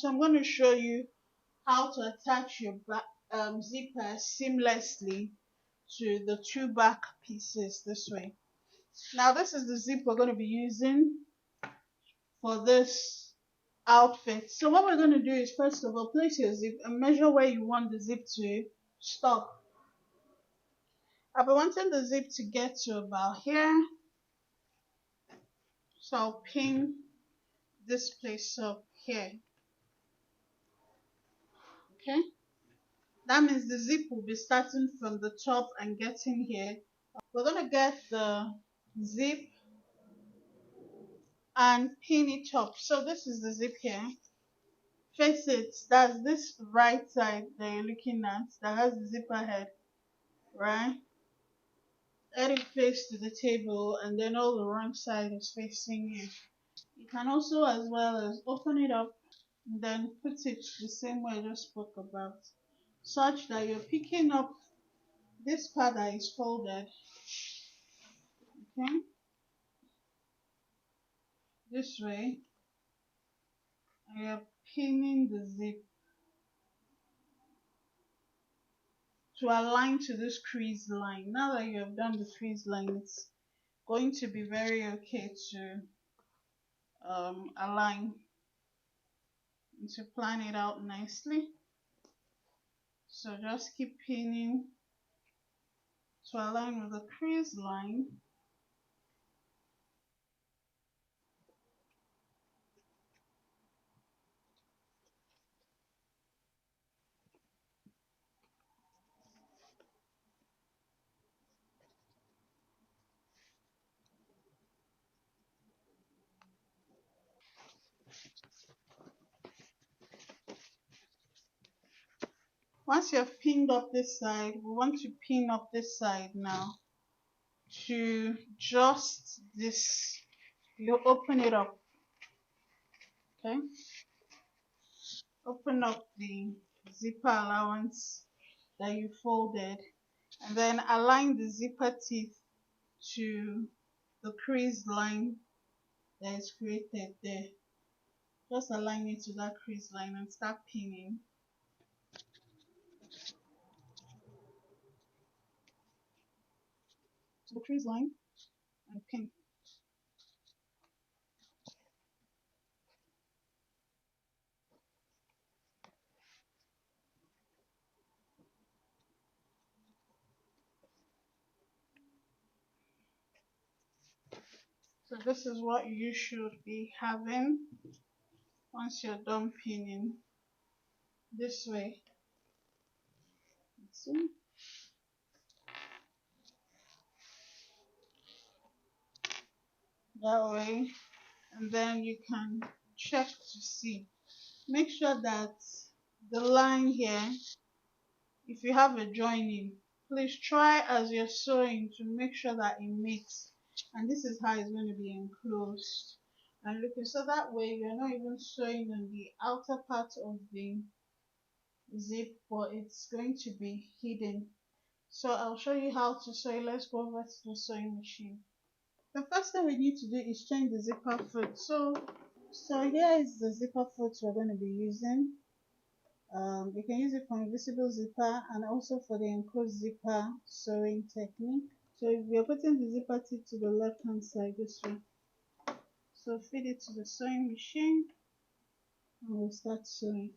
So I'm going to show you how to attach your zipper seamlessly to the two back pieces this way. Now this is the zip we're going to be using for this outfit. So what we're going to do is, first of all, place your zip and measure where you want the zip to stop. I've been wanting the zip to get to about here, so I'll pin this place up here. Okay, that means the zip will be starting from the top and getting here. We're going to get the zip and pin it up. So this is the zip here. Face it, that's this right side that you're looking at that has the zipper head, right? Let it face to the table, and then all the wrong side is facing you. You can also, as well as, open it up and then put it the same way I just spoke about, such that you're picking up this part that is folded, okay, this way, and you're pinning the zip to align to this crease line. Now that you have done the crease line, it's going to be very okay to align and to plan it out nicely. So just keep pinning to align with the crease line. Once you've pinned up this side, we want to pin up this side now to just this. You open it up, okay? Open up the zipper allowance that you folded, and then align the zipper teeth to the crease line that is created there. Just align it to that crease line and start pinning. To the crease line and pin. So this is what you should be having once you're done pinning this way. See? That way, and then you can check to see. Make sure that the line here, if you have a joining, please try as you're sewing to make sure that it meets. And this is how it's going to be enclosed. And looking so that way you're not even sewing on the outer part of the zip, but it's going to be hidden. So I'll show you how to sew. Let's go over to the sewing machine. The first thing we need to do is change the zipper foot. So here is the zipper foot we're going to be using. You can use it for invisible zipper and also for the enclosed zipper sewing technique. So if we are putting the zipper tip to the left hand side this way, so feed it to the sewing machine and we'll start sewing.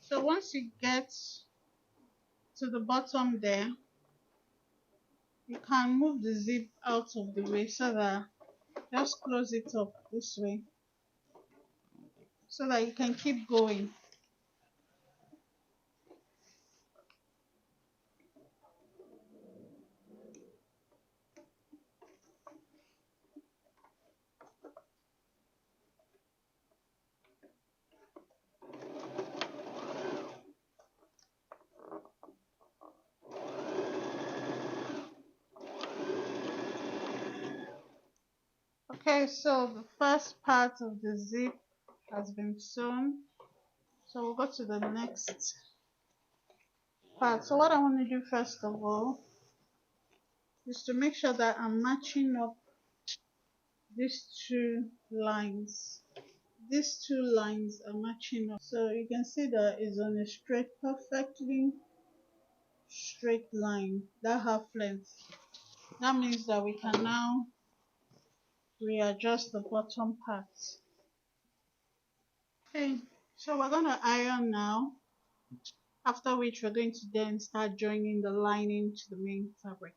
So once you get to the bottom there, you can move the zip out of the way so that just close it up this way so that you can keep going. Okay, so the first part of the zip has been sewn. So we'll go to the next part. So what I want to do first of all is to make sure that I'm matching up these two lines. These two lines are matching up. So you can see that it's on a straight, perfectly straight line, that half length. That means that we can now readjust the bottom part. Okay, so we're going to iron now, after which we're going to then start joining the lining to the main fabric.